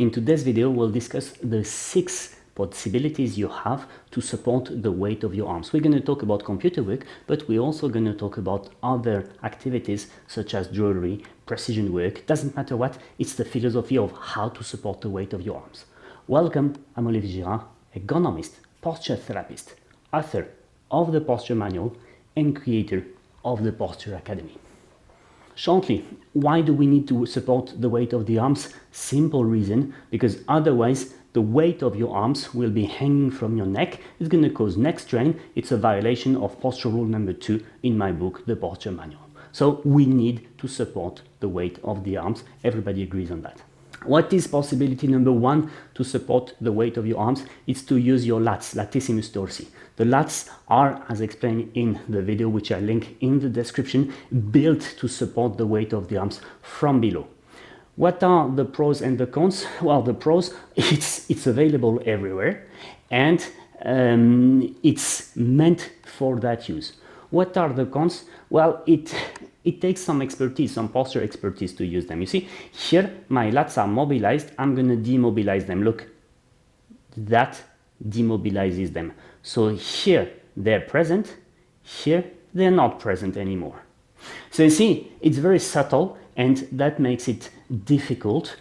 In today's video, we'll discuss the 6 possibilities you have to support the weight of your arms. We're going to talk about computer work, but we're also going to talk about other activities such as jewelry, precision work. Doesn't matter what, it's the philosophy of how to support the weight of your arms. Welcome, I'm Olivier Girard, ergonomist, posture therapist, author of the Posture Manual, and creator of the Posture Academy. Shortly, why do we need to support the weight of the arms? Simple reason, because otherwise the weight of your arms will be hanging from your neck. It's going to cause neck strain. It's a violation of posture rule number 2 in my book, The Posture Manual. So we need to support the weight of the arms. Everybody agrees on that. What is possibility number 1 to support the weight of your arms? It's to use your lats, latissimus dorsi. The lats are, as explained in the video, which I link in the description, built to support the weight of the arms from below. What are the pros and the cons? Well, the pros, it's available everywhere, and it's meant for that use. What are the cons? Well, it takes some expertise, some posture expertise to use them. You see, here my lats are mobilized. I'm going to demobilize them. Look, that demobilizes them. So here they're present, here they're not present anymore. So you see, it's very subtle, and that makes it difficult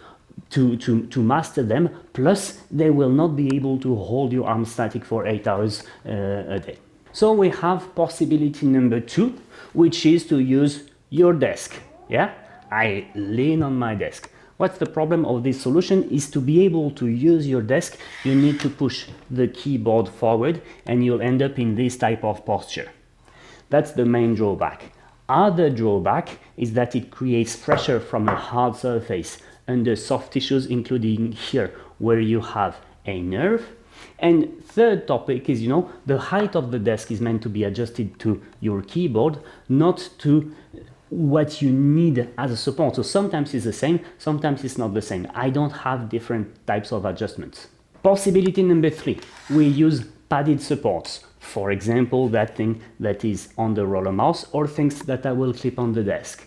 to master them. Plus, they will not be able to hold your arm static for 8 hours a day. So we have possibility number 2, which is to use your desk. Yeah, I lean on my desk. What's the problem of this solution is to be able to use your desk, you need to push the keyboard forward and you'll end up in this type of posture. That's the main drawback. Other drawback is that it creates pressure from a hard surface under soft tissues, including here where you have a nerve. And third topic is, the height of the desk is meant to be adjusted to your keyboard, not to what you need as a support. So sometimes it's the same, sometimes it's not the same. I don't have different types of adjustments. Possibility number 3, we use padded supports. For example, that thing that is on the roller mouse or things that I will clip on the desk.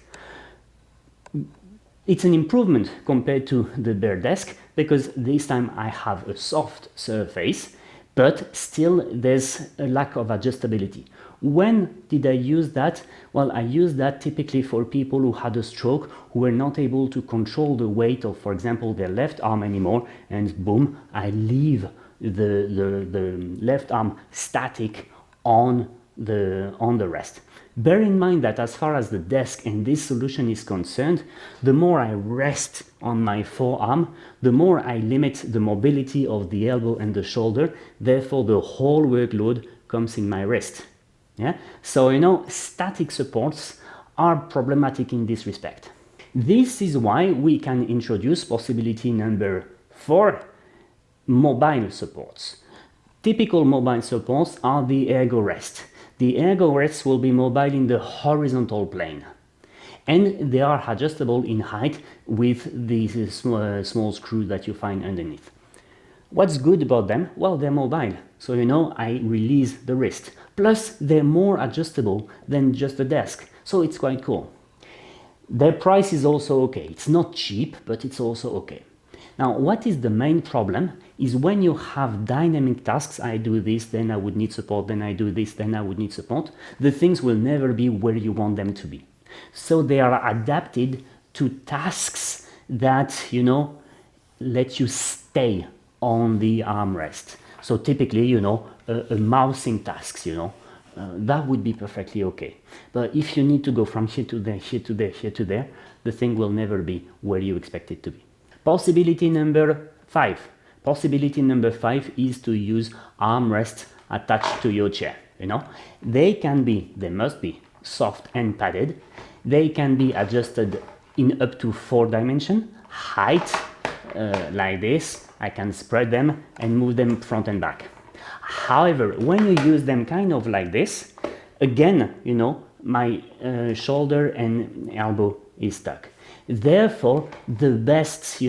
It's an improvement compared to the bare desk because this time I have a soft surface, but still there's a lack of adjustability. When did I use that? Well, I use that typically for people who had a stroke, who were not able to control the weight of, for example, their left arm anymore, and boom, I leave the left arm static on the rest. Bear in mind that as far as the desk and this solution is concerned, the more I rest on my forearm, the more I limit the mobility of the elbow and the shoulder, therefore the whole workload comes in my wrist. Yeah? So, static supports are problematic in this respect. This is why we can introduce possibility number 4, mobile supports. Typical mobile supports are the ErgoRest. The ErgoRests will be mobile in the horizontal plane, and they are adjustable in height with these small screws that you find underneath. What's good about them? Well, they're mobile, so I release the wrist. Plus, they're more adjustable than just a desk, so it's quite cool. Their price is also okay. It's not cheap, but it's also okay. Now, what is the main problem is when you have dynamic tasks, I do this, then I would need support, then I do this, then I would need support, the things will never be where you want them to be. So they are adapted to tasks that, let you stay on the armrest. So typically, a mousing tasks, that would be perfectly okay. But if you need to go from here to there, here to there, here to there, the thing will never be where you expect it to be. Possibility number 5. Possibility number 5 is to use armrests attached to your chair. They must be soft and padded. They can be adjusted in up to 4 dimensions. Height, like this, I can spread them and move them front and back. However, when you use them kind of like this, again, my shoulder and elbow is stuck. Therefore, the best,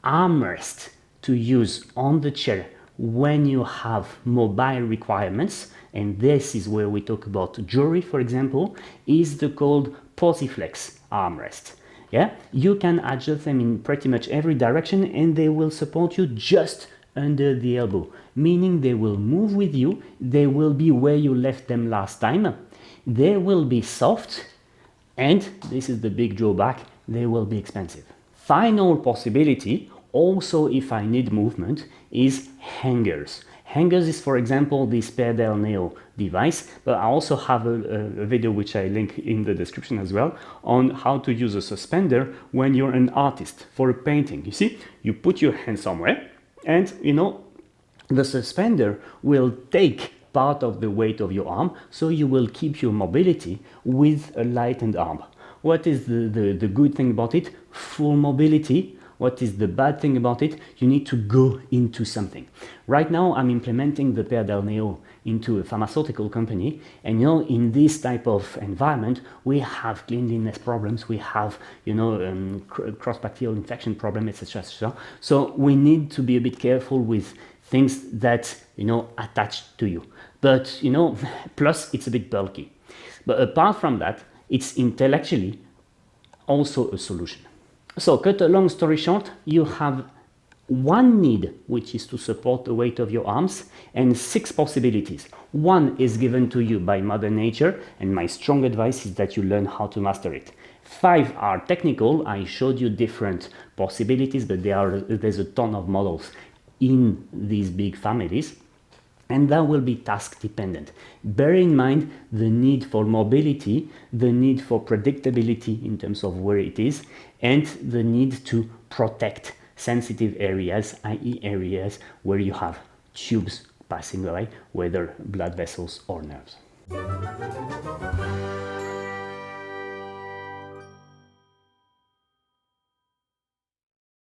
armrest to use on the chair when you have mobile requirements, and this is where we talk about jewelry, for example, is the called Posiflex armrest. Yeah, you can adjust them in pretty much every direction, and they will support you just under the elbow, meaning they will move with you. They will be where you left them last time. They will be soft, and this is the big drawback, they will be expensive. Final possibility, also if I need movement, is hangers. Hangers is, for example, this Perdelle Neo device, but I also have a video which I link in the description as well on how to use a suspender when you're an artist for a painting. You see, you put your hand somewhere, and the suspender will take part of the weight of your arm, so you will keep your mobility with a lightened arm. What is the good thing about it? Full mobility. What is the bad thing about it? You need to go into something. Right now, I'm implementing the Perdelle Neo into a pharmaceutical company, and in this type of environment, we have cleanliness problems, we have cross-bacterial infection problem, etc., etc. So we need to be a bit careful with things that attach to you. But plus it's a bit bulky. But apart from that, it's intellectually also a solution. So cut a long story short, you have one need, which is to support the weight of your arms, and 6 possibilities. One is given to you by Mother Nature, and my strong advice is that you learn how to master it. 5 are technical. I showed you different possibilities, but there's a ton of models in these big families, and that will be task dependent. Bear in mind the need for mobility, the need for predictability in terms of where it is, and the need to protect sensitive areas, i.e. areas where you have tubes passing away, whether blood vessels or nerves.